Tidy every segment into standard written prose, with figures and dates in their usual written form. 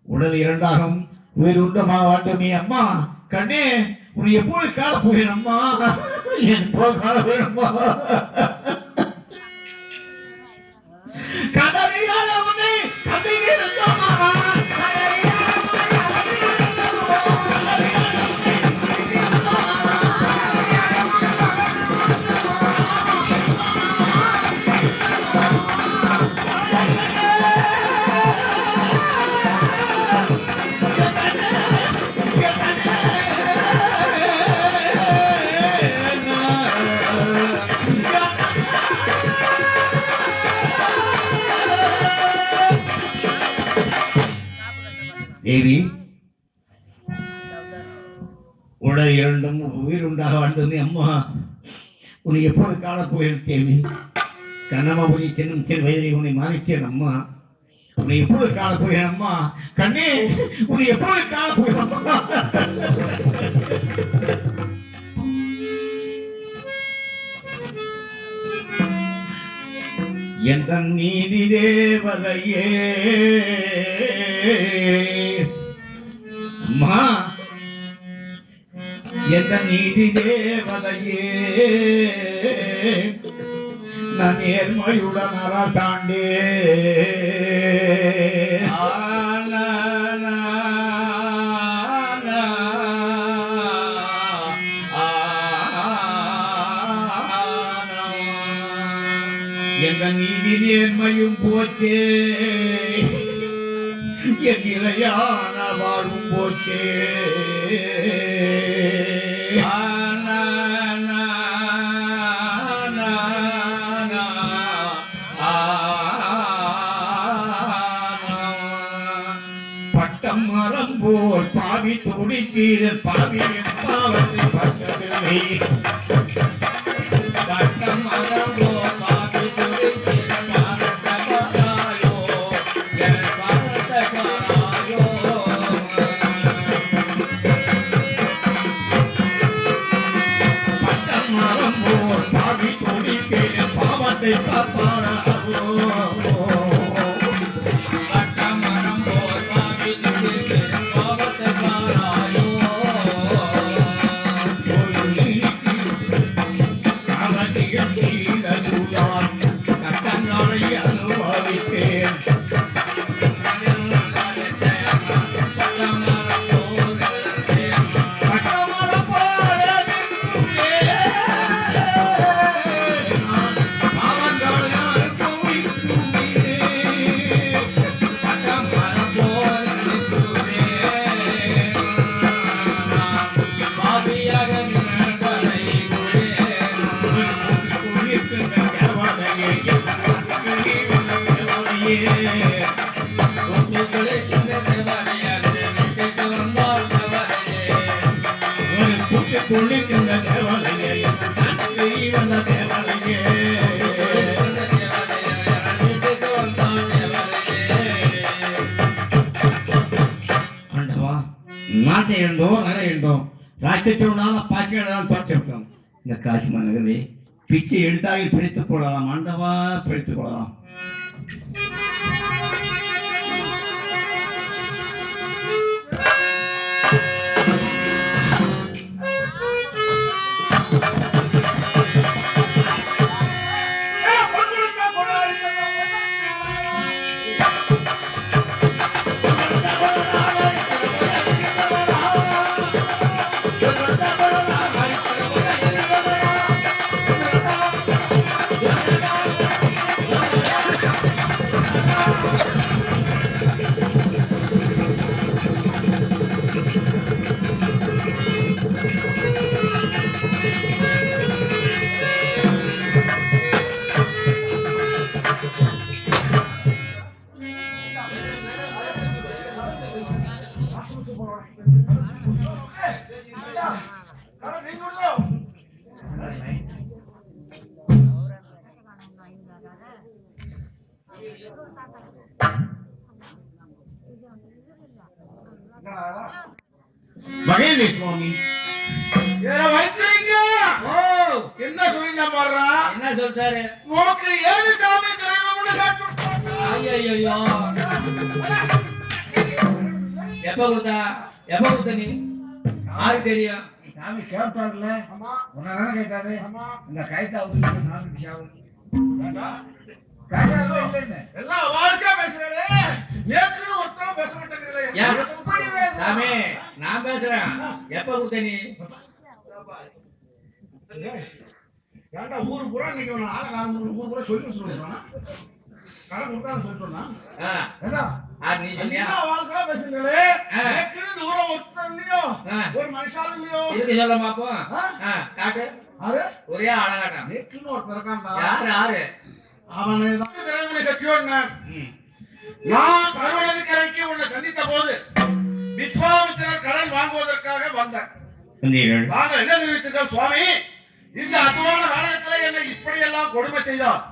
உடல் இரண்டாகும் உயிர் உண்டமாக வாட்டுமே அம்மா கண்ணே உன்னை எப்போது காண போகிறேன் அம்மா எப்போ காண போகிறேன்மா கதறியாத உன்னை தேவி உடல் இரண்டும் உயிர் உண்டாக வாழ்ந்தது அம்மா உன்னை எப்போது காணப்போகிறேன் தேவி கண்ணமாபுரி சின்னம் சிறு வயதில் உன்னை மாறிட்டேன் அம்மா உன்னை எப்போது காணப்போகிறேன் அம்மா கண்ணே உன்னை எப்போது காணப்போகிறேன் அம்மா எந்த நீதி தேவதையே அம்மா எந்த நீதி தேவதையே நான் நேர்மையுடன் அரசாண்டே எந்த நீதி நேர்மையும் போச்சே என் நிலையான வாழும் போச்சே பட்டம் மரம் போல் பாவி துடித்தீர பாவி பாவத்தை பட்டவில்லை பட்டம் மரம் போல் பாவி துடித்தீர பாவத்தை கட்டங்களை அனுபவித்தேன் நாட்டை என்றோம் நகை என்றோம் ராட்சசனால பாக்கியனால் பார்த்திருக்கோம் இந்த காசி மன்னர்களே பிச்சை எழுதாக பிடித்துக் கொள்ளலாம் ஆண்டவா பிடித்துக் கொள்ளலாம் மகேந்திர சுவாமி என்ன சொல்லினா பாடுறா? என்ன சொல்றாரு? நோக்கு ஏழு சாமி திரைவமுன்னு காட்டு. ஐயோ எப்ப கொடுத்தா எப்ப கொடுத்த நீ யாருக்கு தெரியும்? சாமி கேட்டார்ல, உன்ன கேட்டாரு. இந்த கைத்தை அவுத்து சாமி சாவு எல்லாம் வாழ்க்கை பேசுறே. நேற்று ஒருத்தரும் பேச மாட்டேங்கிறே. சாமி நான் பேசுறேன். எப்ப கொடுத்த நீ? ஏன்டா ஊரு பூரா இன்னைக்கு ஆளக்காரன் ஊர் பூரா சொல்லி சொல்லுவான். கடை கொடுக்காத சொல்லிட்டோம்னா நீ சொன்னியா? வாழ்க்கை பேசுறீங்களே. நேற்று இந்த ஊரை ஒருத்தர்லையோ ஒரு மனுஷாலும் இல்லையோ இதுக்கு சொல்ல பாப்போம். காட்டு ஒரே ஆளகாட்டம். நேற்றுன்னு ஒருத்தர் இருக்கான்டா. யாரு? அவனை தான் தலைமுறை கட்சியோடு நான் சர்வதேச உன்னை சந்தித்த போது விஸ்வாமித்திரர் கடன் வாங்குவதற்காக வந்தேன். நாங்கள் என்ன தெரிவித்திருக்கோம் சுவாமி, இந்த அத்துவான காலகட்டத்தில் என்னை இப்படி எல்லாம் கொடுமை செய்தார்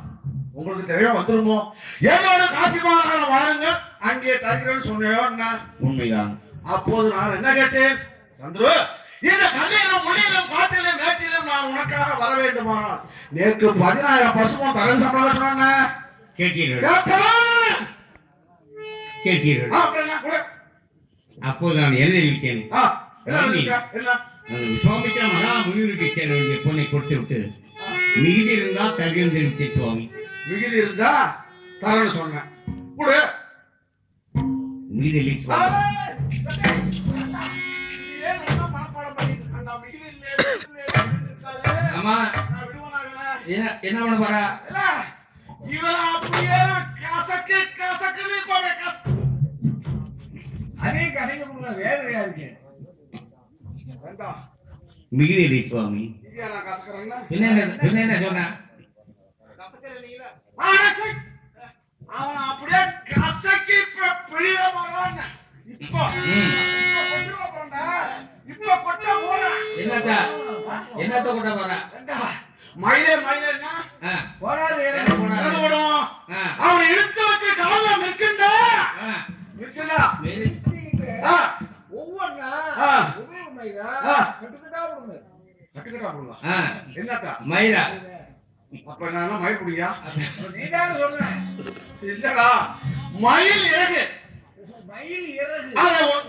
உங்களுக்கு தெரிய வந்துருமோ, என்னோட காசி மாநகரம் வாருங்கள் அங்கே தருகிறேன்னு சொன்னேன். உண்மைதான். அப்போது நான் என்ன கேட்டேன், சந்துரு இந்த கல்லிலும் முள்ளிலும் காட்டிலும் மேட்டிலும் நான் உனக்காக வர வேண்டுமானால் நேற்று 10,000 பசுமம் தரன் சம்பளம் சொன்னேன். அப்போது நான் எழுதிவிட்டேன். விஸ்வாமித்திர மகா முனிவருக்கு சேர வேண்டிய பொண்ணை கொடுத்து விட்டு மிகுதி இருந்தா தகுதி தெரிவித்தேன் சுவாமி. மிகுதி இருந்தா தரன்னு சொன்னேன். மிகுதி இல்லை சுவாமி. ஆமா என்ன பண்ண போறா? இவன் அப்படியே கசக்கு கசக்குன்னு அதே கசைக்கு வேதனையா இருக்கு. மிகுதி இல்லை சுவாமி. என்ன சொன்ன? அவன் அப்படியே கசக்கி பிடிய போறான். இப்போ என்னத்த கொட்ட போற? மயிலே மயிலேன்னா அவனை இழுத்து வச்சு கால மிச்சுண்டா மிச்சுண்டா ஒவ்வொன்னா கட்டுக்கட்டா விடுங்க. கட்டுக்கட்டா விடுங்க. என்னக்கா மயிரா? அப்ப நான் மயில் பிடிக்கா? நீதான சொன்ன. இல்லடா மயில் இறகு. மயில் இறகு.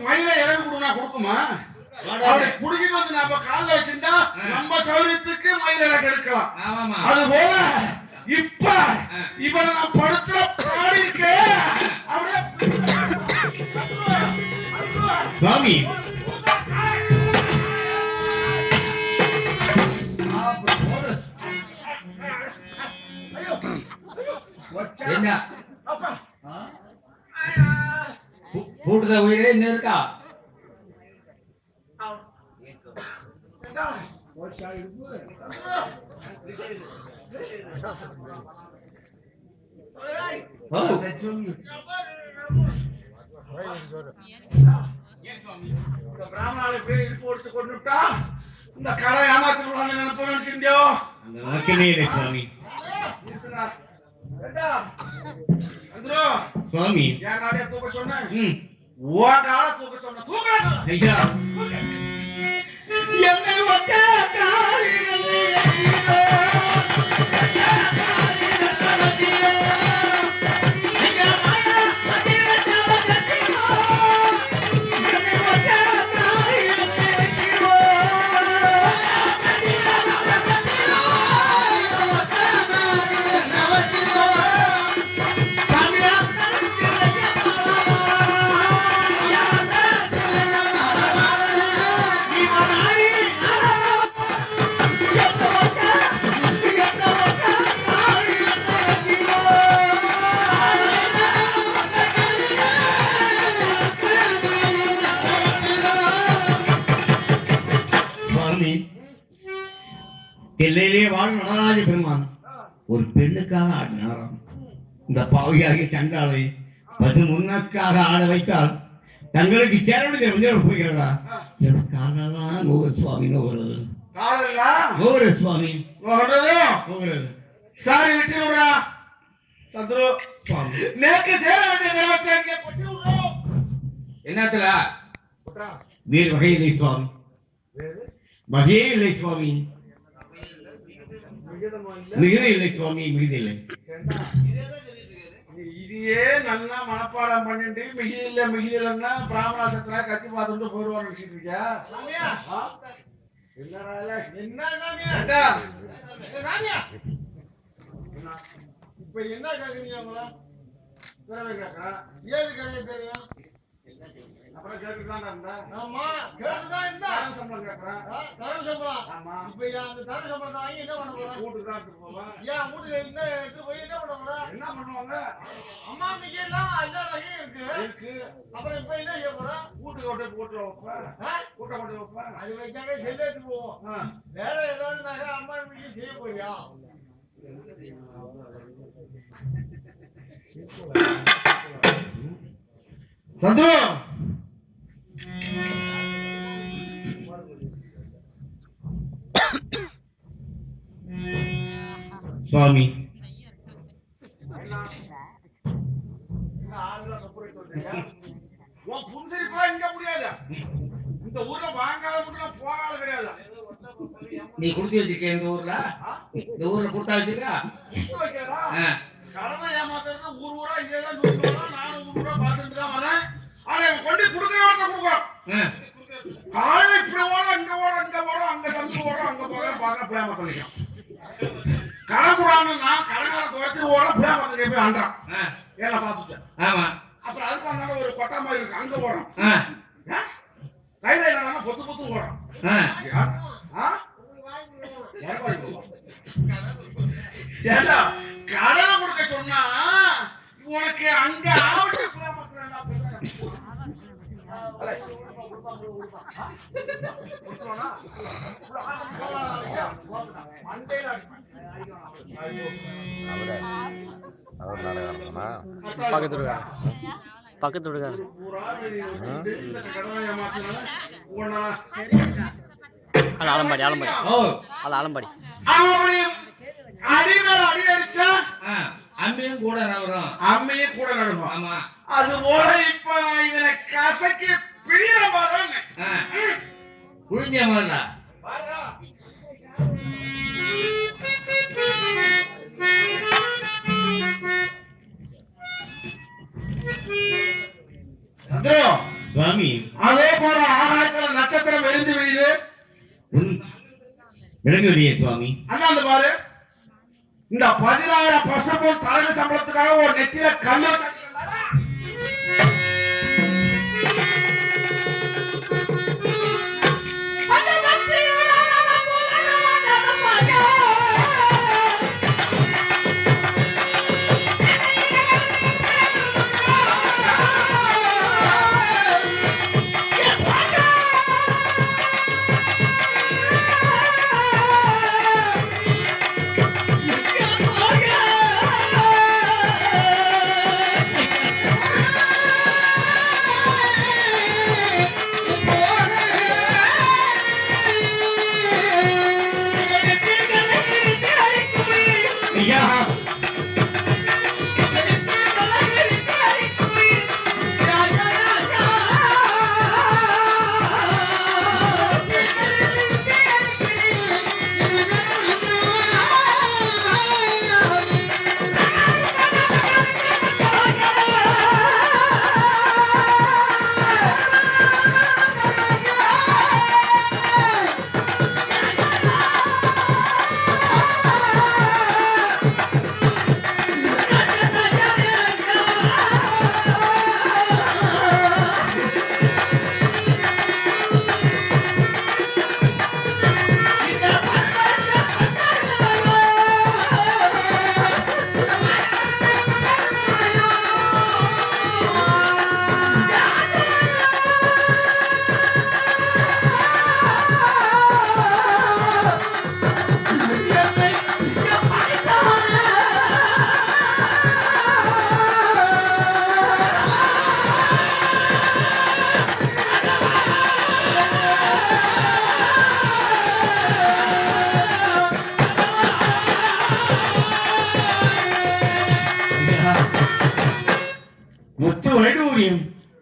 மயில இறகு கொடுனா கொடுக்குமா? அப்படி புடிச்சிட்டு வந்து நம்ம கால்ல வச்சிருந்தா நம்ம சௌரியத்துக்கு மயில் இறகு எடுக்கலாம். அது போல இப்ப இவனை நான் படுத்துற பாடி இருக்கு. சுவாமி என்ன கூட்டுத உயிரே இன்னும் இருக்கா? பிராமணால போய் இடுப்பு கொடுத்து கொண்டுட்டா இந்த கடை ஏமாத்திடுவாங்க நினைச்சிருந்தியோ? அந்த வாக்கிலே இல்லை சுவாமி. சுவாமி என் காலையை தூக்க சொன்னேன். உன் காலை தூக்க சொன்ன தூக்க ஐயா என்னை ஒட்ட எல்லையிலே வாழும் நடராஜ பெருமான் ஒரு பெண்ணுக்காக ஆடினாராம். இந்த பாவியாகிய சண்டாளை பசு முன்னக்காக ஆட வைத்தால் தங்களுக்கு சேரவனை வந்து போகிறதா? காலெல்லாம் கோகுர சுவாமி நோகிறது. கோகுர சுவாமி நோகிறது. சாரி விட்டு விடுறா சந்துரு. நேக்கு சேர வேண்டிய தெய்வத்தை இங்கே கொட்டி விடுறோம். என்னத்துல வேறு வகை இல்லை சுவாமி. வகையே இல்லை சுவாமி. மிகுதி இல்லை சுவாமி. மிகுதி இல்லை. இதையே நல்லா மனப்பாடம் பண்ணிட்டு மிகிதில்னா பிராமணாசத்துல கத்தி பார்த்துட்டு போயிடுவான்னு நினைச்சிட்டு இருக்கியா? என்னடா என்ன சாமியா? ஏண்டா? சாமியா இப்ப என்ன கேக்குறீங்க அவங்கள? திறமை கேட்கறா. ஏது கதையை தெரியும்? அப்புறம் கேட்டுதான் இருந்தா ஆமா கேட்டுதான் இருந்தா சம்பளம் கேட்கறான். தர சம்பளம். ஆமா இப்ப அந்த தர சம்பளத்தை வாங்கி என்ன பண்ண போற? வீட்டுக்கு தான் எடுத்துட்டு போவேன். ஏன் வீட்டுக்கு என்ன எடுத்து போய் என்ன பண்ண போற? என்ன பண்ணுவாங்க? அம்மா மிக்க எல்லாம் எல்லா வகையும் இருக்கு. இருக்கு. அப்புறம் இப்ப என்ன செய்ய போற? வீட்டுக்கு கொண்டு வைப்பேன். கூட்ட கொண்டு வைப்பேன். அது வைக்காம செல்லேட்டு போவோம். வேற ஏதாவது நகை அம்மா மிக்க செய்ய போறியா? சந்துரு சுவாமி உன் புரிஞ்சிருப்பா இங்க முடியாது. இந்த ஊர்ல வாங்காத மட்டும் போகாத கிடையாது. நீ குடுத்து வச்சிருக்க இந்த ஊர்ல? இந்த ஊர்ல கொடுத்தா வச்சிருக்கா? கூட்டு வைக்கிறா. கடனை ஏமாத்துறது ஊர் ஊரா இதேதான் சொல்லிட்டு வரேன். நானும் ஊர் ஊரா பார்த்துட்டு தான் வரேன். ஆனா இவன் கொண்டு கொடுக்கறவன் கொடுக்குறான். காலையில இப்படி ஓட இங்க ஓட அங்க சந்து ஓட அங்க பாக்க பிள்ளையாம பண்ணிக்கான். கடன் கூடான்னு நான் கடனால துவைச்சு ஓட பிள்ளையாம போய் ஆண்டான். ஏல பாத்துட்டேன். ஆமா. அப்புறம் அதுக்கு அந்தால ஒரு கொட்டா மாதிரி இருக்கு அங்க ஓடுறான். கையில இல்லைன்னா பொத்து பொத்து ஓடுறான். ஏண்டா கடனை கொடுக்க சொன்னா உனக்கு அங்க ஆவட்டு பக்கத்து வீடுக்கார அது ஆலம்பாடி அது ஆலம்பாடி அடிமேல அடி அடிச்சா அம்மையும் கூட நகரும். அம்மையும் கூட நடுவோம். ஆமா. அது போல இப்ப இவனை கசக்கி பிடிற மாதிரி புரிஞ்ச மாதிரிடா. சுவாமி அதே போல ஆகாயத்துல நட்சத்திரம் எரிந்து விடுது. விளங்குவதையே சுவாமி. அண்ணாந்து பாரு, இந்த 16 பசமும் தரகு சம்பளத்துக்காக ஒரு நெத்தியில கல்லு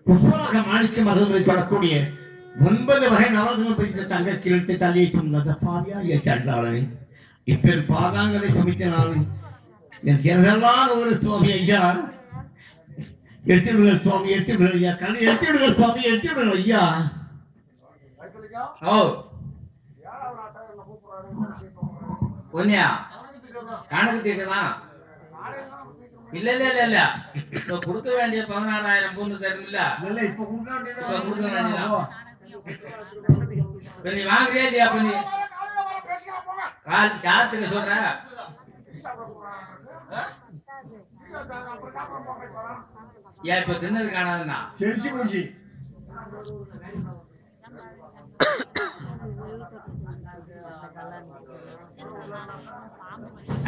புஷ்பராக மாணிக்க மகன்களை சொல்லக்கூடிய 9 வகை நவரத்னம் பதித்த தங்க கிழட்டு தலையை சுமந்த பாவியாரிய சண்டாளனை இப்பெரு பாதாங்களை சுமித்த நான் என் சிறதெல்லாம் ஒரு சுவாமி ஐயா எடுத்து விடுங்கள் சுவாமி, எடுத்து விடுங்கள் ஐயா. கண்ணை எடுத்து விடுங்கள் சுவாமி, எடுத்து விடுங்கள் ஐயா. ஓ பொன்னியா கணக்கு தீர்க்கதான் இல்ல இல்ல இல்ல இல்ல இப்ப கொடுக்க வேண்டிய 16,000 பூந்து தருமில்ல, இல்ல இப்ப கொடுக்க வேண்டியது இப்ப கொடுக்க வேண்டியதான். இப்ப நீ வாங்குறியா இல்லையா? இப்ப நீ காலத்துக்கு சொல்ற ஏன் இப்ப தின்னது காணாதுன்னா செரிச்சு போச்சு.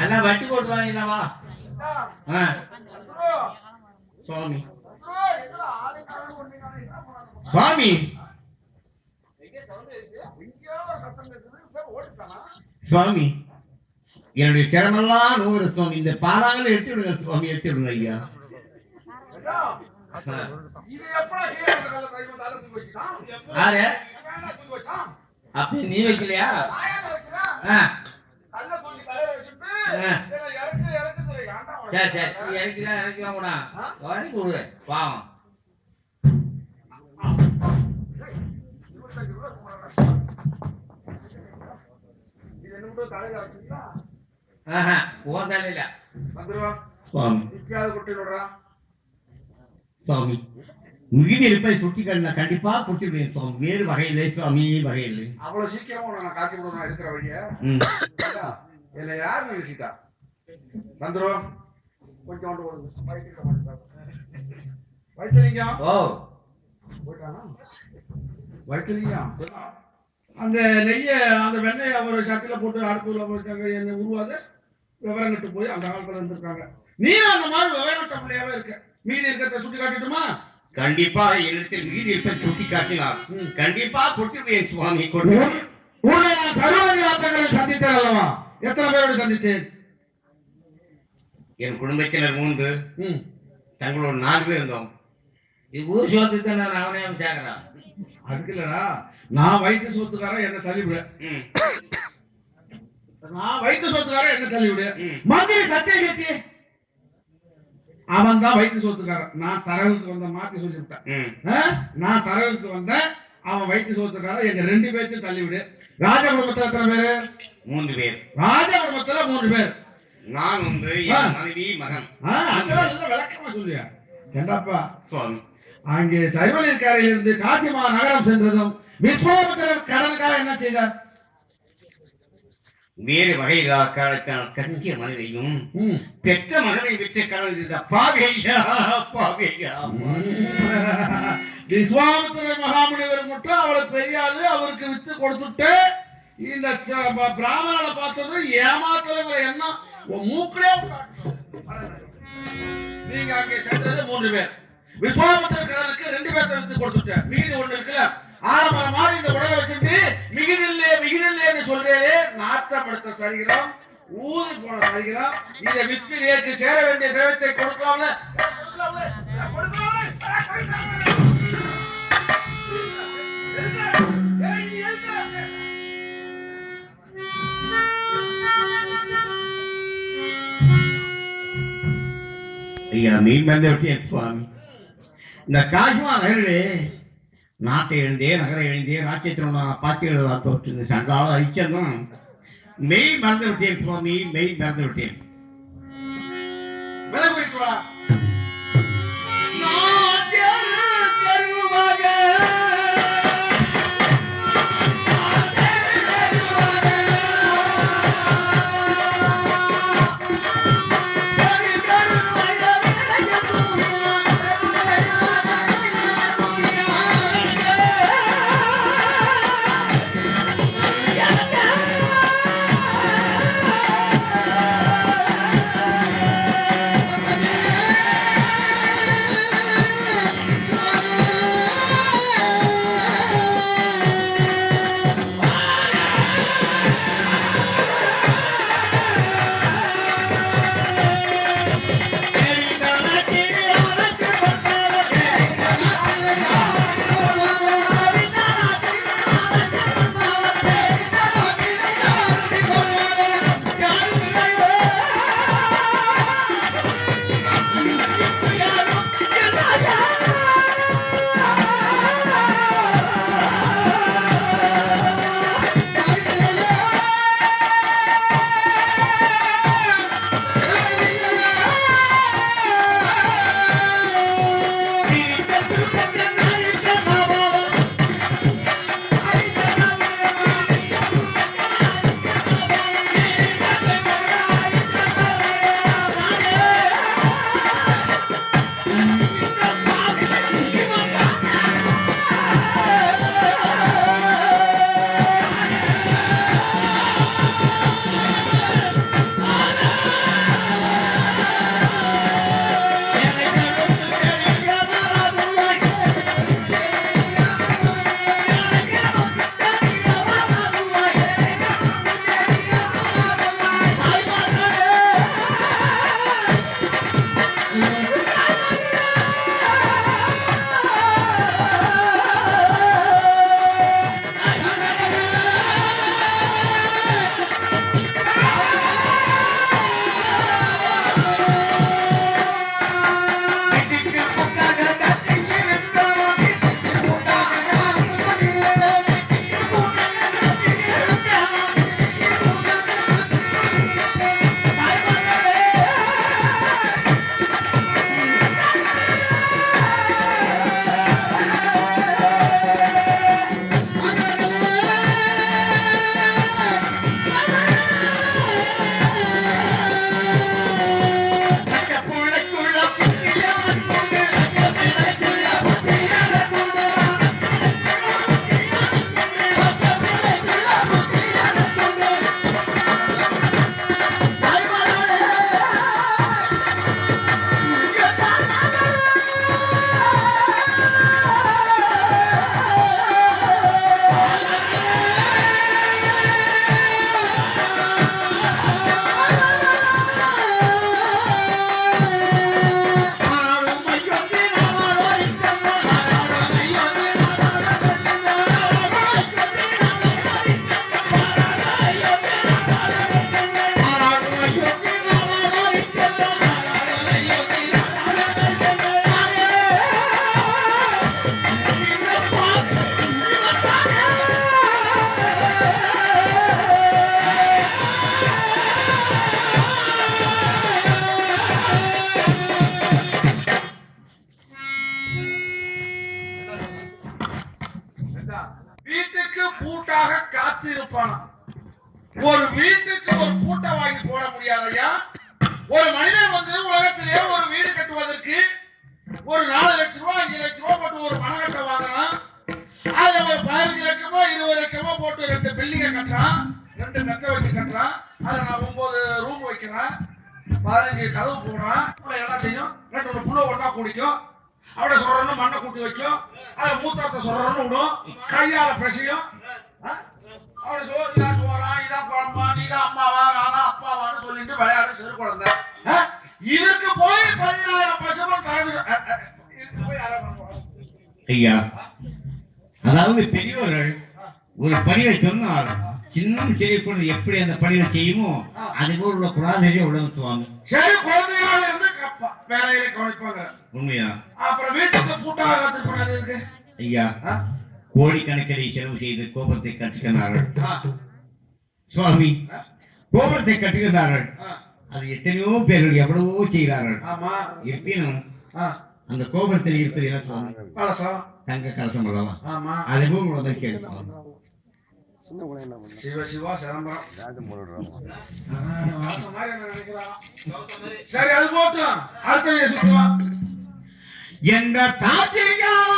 எல்லாம் வட்டி போட்டு வாங்கிடலாமா? சுவாமி சுவாமி சுவாமி என்னுடைய சிரமெல்லாம் நூறு சுவாமி. இந்த பாலாங்கல எடுத்து விடுங்க சுவாமி, எடுத்து விடுங்க ஐயா. இது எப்படா சீரகத்துல கையில தலை தூக்கி வச்சிட்டான்? யாரு வேணா தூக்கி வச்சான். அப்படி நீ வைக்கலையா? தாயால வைக்கிறா. கல்ல தூக்கி தலையில வச்சுட்டு இறக்கு சொல்லி ஆண்டா. சரி சரி இறக்கலாம் கூட வரி கொடு பாவம். இது என்ன தலையில வச்சுட்டா உன் தலையில வந்துருவா சுவாமி. நிக்காத குட்டி விடுறா. சுவாமி மிகுதி இருப்பை சுட்டி நான் கண்டிப்பா குட்டி விடுவேன் சுவாமி. வேறு வகையிலே சுவாமி, வகையிலே அவ்வளவு சீக்கிரமா உன்னை நான் காட்டி விடுவேன் இருக்கிற வழிய. இல்ல யாரு நினைச்சிட்டா வந்துரும். கொஞ்சம் வைத்திலிங்கம் ஓ போயிட்டானா? வைத்திலிங்கம் அந்த நெய்ய அந்த வெண்ணெய் அவர் சட்டில போட்டு அடுப்புல போட்டாங்க. என்ன உருவாது விவரம் கட்டு போய் அந்த காலத்துல இருந்திருக்காங்க. நீ அந்த மாதிரி விவரம் கட்ட பிள்ளையாவே இருக்க. மீதி இருக்கிறத சுட்டி காட்டிட்டுமா? கண்டிப்பா என்னிடத்தில் மிகுதி இருப்பை சுட்டி காட்டினார். கண்டிப்பா கொட்டி விடுவேன் சுவாமி, கொட்டி விடுவேன். உன்னை நான் சர்வதேச ஆட்டங்களை சந்தித்தேன் அல்லவா? எத்தனை பேரோடு சந்தித்தேன்? என் குடும்பத்தினர் 3, தங்களோட 4 பேர் இருந்தோம். இது ஊர் சோத்துக்கு நான் அவனே அமைச்சாக்குறான். அதுக்கு இல்லடா, நான் வைத்த சொத்துக்காரன் என்ன தள்ளிவிடு. நான் வைத்த சொத்துக்காரன் என்ன தள்ளிவிடு. மந்திரி சத்தியகேத்தி அவன் தான் வைத்த சொத்துக்காரன். நான் தரவுக்கு வந்த மாத்தி சொல்லிவிட்டேன். நான் தரவுக்கு வந்தேன், அவன் வைத்த சொத்துக்காரன். எங்க 2 பேர்த்தையும் தள்ளிவிடு. ராஜ குடும்பத்துல எத்தனை பேரு? 3 பேர். ராஜ குடும்பத்துல 3 பேர். நான் ஒன்று, என் மனைவி, மகன். அதெல்லாம் விளக்கமா சொல்லியா ஏண்டாப்பா சுவாமி. அங்கே சைவலியக்காரையிலிருந்து காசிமா நகரம் சென்றதும் விஸ்வாமித்திரர் கடனுக்காக என்ன செய்தார்? வேறு வகையிலான கட்டிய மனைவியும் பெற்ற மகனை விட்டு கலந்து பாவையா பாவையா. விஸ்வாமித்திரர் மகாமுனிவர் மட்டும் அவளுக்கு பெரியாது, அவருக்கு வித்து கொடுத்துட்டு இந்த பிராமணனை பார்த்தது ஏமாத்தலைங்கிற எண்ணம் மூக்கிலே. நீங்க அங்கே சென்றது 3 பேர். விஸ்வாமித்திரர் கடனுக்கு 2 பேர்த்த வித்து கொடுத்துட்ட. மீதி 1 இருக்குல்ல, ஆலமரம் மாதிரி இந்த உடலை வச்சிருந்து மிகுதில்லைன்னு சொல்றே. நாட்டம் எடுத்த சரிகிறோம், ஊதி போன சரிகிறோம். இதை வித்து நேற்று சேர வேண்டிய தேவத்தை கொடுக்கலாம்ல. ஐயா மீன் வந்து விட்டேன் சுவாமி. இந்த காஷ்மா நகரிலே நாட்டை எழுந்தே நகரை எழுந்தே ராட்சியத்தில் பாத்திரம் தோற்று சங்கால ஐச்சனும் மெய் மறந்து விட்டேன் சுவாமி, மெய் மறந்து விட்டேன். விலை குறித்து வா. வீட்டுக்கு பூட்டாக காத்திருப்பானா? ஒரு வீட்டுக்கு ஒரு பூட்டை வாங்கி போட முடியாதையா? ஒரு மனிதன் வந்து உலகத்திலே ஒரு வீடு கட்டுவதற்கு ஒரு 4 லட்சம் ரூபாய் 5 லட்சம் ரூபாய் போட்டு ஒரு மனகட்டை வாங்கலாம். அது ஒரு 15 லட்சமோ 20 லட்சமோ போட்டு 2 பில்டிங்கை கட்டுறான், 2 மெத்த வச்சு கட்டுறான். அதுல நான் 9 ரூம் வைக்கிறேன், 15 கதவு போடுறான். என்ன செய்யும்? 2 புள்ள ஒண்ணா குடிக்கும், அவட சொல்றன்னு மண்ணை கூட்டி வைக்கும், அதை மூத்தத்தை சொல்றன்னு விடும், கையால பிசையும். அவனை இதான் சோறா, இதான் குழம்பா, நீதான் அம்மாவா, நானா அப்பாவான்னு சொல்லிட்டு விளையாடு சிறு குழந்தை. இதுக்கு போய் 10,000 பசுமன் தரவு இதுக்கு போய் ஐயா, அதாவது பெரியவர்கள் ஒரு பணியை சொன்னால் சின்னம் செய்யக்கூடாது, எப்படி அந்த பணியை செய்யுமோ அதுபோல் உள்ள குழந்தையை உணர்த்துவாங்க. சரி, குழந்தைகளோட இருந்து வேலையில கவனிப்பாங்க. உண்மையா? அப்புறம் வீட்டுக்கு பூட்டாக காத்திருப்பாங்க. இருக்கு ஐயா, கோடிக்கணக்கிலே செலவு செய்து கோபுரத்தை கட்டுகிறார்கள் சுவாமி, கோபுரத்தை கட்டுகிறார்கள். அது எத்தனையோ பேர்கள் எவ்வளவோ செய்கிறார்கள். ஆமா, இருப்பினும் அந்த கோபுரத்தில் இருப்பது என்ன சுவாமி? கலசம், தங்க கலசம் அல்லவா? ஆமா, அதுவும் உங்களை கேட்கலாம். சிவ சிவா சிதம்பரம். சரி, அது போட்டும். அடுத்த சுற்றுவா எந்த தாசிகான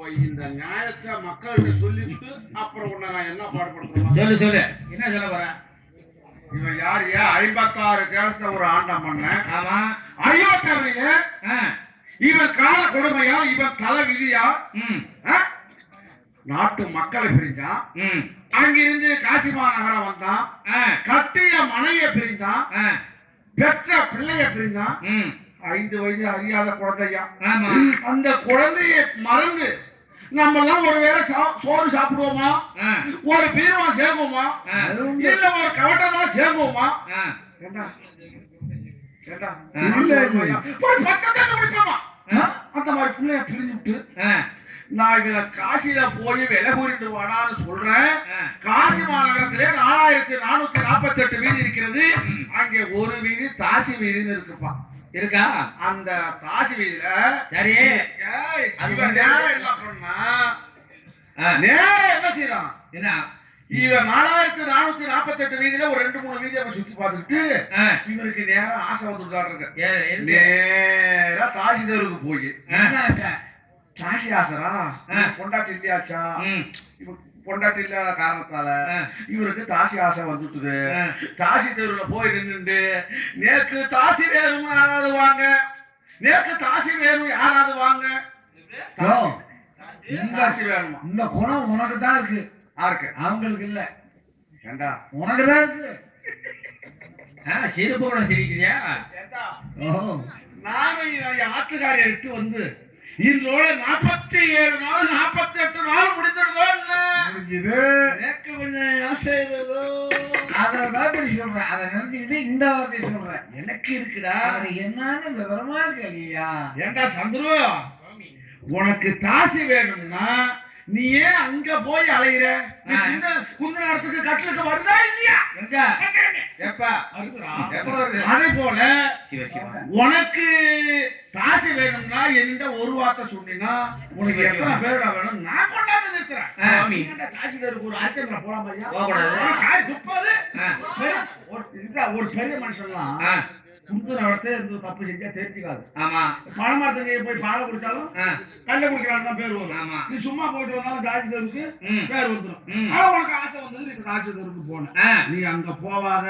இப்ப இந்த நியாயத்தை மக்கள்கிட்ட சொல்லிட்டு அப்புறம் உன்னை நான் என்ன பாடுபடுத்துறேன் சொல்லு சொல்லு, என்ன சொல்ல போற? இவன் யாரு? 56 தேசத்தை ஒரு ஆண்டம் பண்ண. ஆமா. அயோத்தியில இவன் கால கொடுமையா, இவன் தலை விதியா? நாட்டு மக்களை பிரிஞ்சான். அங்கிருந்து காசிமா நகரம் வந்தான். கட்டிய மனைவிய பிரிந்தான். பெற்ற பிள்ளைய பிரிந்தான். 5 வயது அறியாத குழந்தையா. அந்த குழந்தைய மறந்து நம்ம எல்லாம் ஒருவேளை சோறு சாப்பிடுவோமா? ஒரு பீரமா சேர்வோமா? இல்ல ஒரு கவட்டதான் சேர்வோமா? கேட்டா கேட்டா ஒரு பக்கத்தை முடிப்போமா? அந்த மாதிரி பிள்ளைய பிரிஞ்சு விட்டு நான் இதுல காசியில போய் விலை கூறிட்டு வாடான்னு சொல்றேன். காசி மாநகரத்திலே 4448 வீதி இருக்கிறது. அங்கே ஒரு வீதி தாசி வீதின்னு இருக்குப்பா. இருக்கா? அந்த தாசி வீதியில சரி இவன் நேரம் என்ன பண்ணா, நேரம் என்ன செய்யறான்? என்ன இவன் 4448 வீதியில ஒரு 2-3 வீதியை சுத்தி பார்த்துக்கிட்டு இவருக்கு நேரம் ஆசை வந்துட்டான் இருக்கு. நேரா தாசி தெருவுக்கு போய் தாசி ஆசரா பொண்டாட்டி இல்லையாச்சா? பொண்டாட்டி இல்லாத காரணத்தால இவருக்கு தாசி ஆசை வந்துட்டுது. தாசி தெருவுல போய் நின்றுண்டு நேக்கு தாசி வேணும் யாராவது வாங்க, நேக்கு தாசி வேணும் யாராவது வாங்க. தாசி வேணுமா? இந்த குணம் உனக்கு தான் இருக்கு. யாருக்கு? அவங்களுக்கு இல்ல. ஏண்டா உனக்கு தான் இருக்கு. சிரிப்பு கூட சிரிக்கிறியா? நானும் என் ஆட்டுக்காரியை விட்டு வந்து இதோட 47 நாள் 48 நாள் முடிஞ்சிருதோ இல்ல முடிஞ்சது. எனக்கு கொஞ்சம் ஆசை அதான் சொல்றேன். அதை நினைச்சுக்கிட்டு இந்த வார்த்தையை சொல்றேன். எனக்கு இருக்குடா. என்னன்னு விவரமா கேளியா? ஏண்டா சந்துரு, உனக்கு தாசி வேணும்னா நீ ஏன் அங்க போய் அலையிற? குந்த நேரத்துக்கு கட்டலுக்கு வருதா இல்லையா? அதே போல உனக்கு தாசி வேணும்னா என்கிட்ட ஒரு வார்த்தை சொன்னீங்கன்னா உனக்கு எத்தனை பேரோட வேணும் நான் கொண்டாந்து நிறுத்துறேன். தாசி பேருக்கு ஒரு ஆச்சரியம் ஒரு பெரிய மனுஷன்லாம் குடுத்துற இடத்துல இருந்து தப்பு செஞ்சா தெரிஞ்சுக்காது. ஆமா. பணமரத்துக்கு போய் பாலை குடிச்சாலும் கல்ல குடிக்கிறான்னு தான் பேர் வரும். ஆமா. நீ சும்மா போயிட்டு வந்தாலும் தாசி தெருக்கு பேர் வந்துடும். ஆனா உனக்கு ஆசை வந்தது, இப்ப தாசி தெருக்கு போன. நீ அங்க போவாத.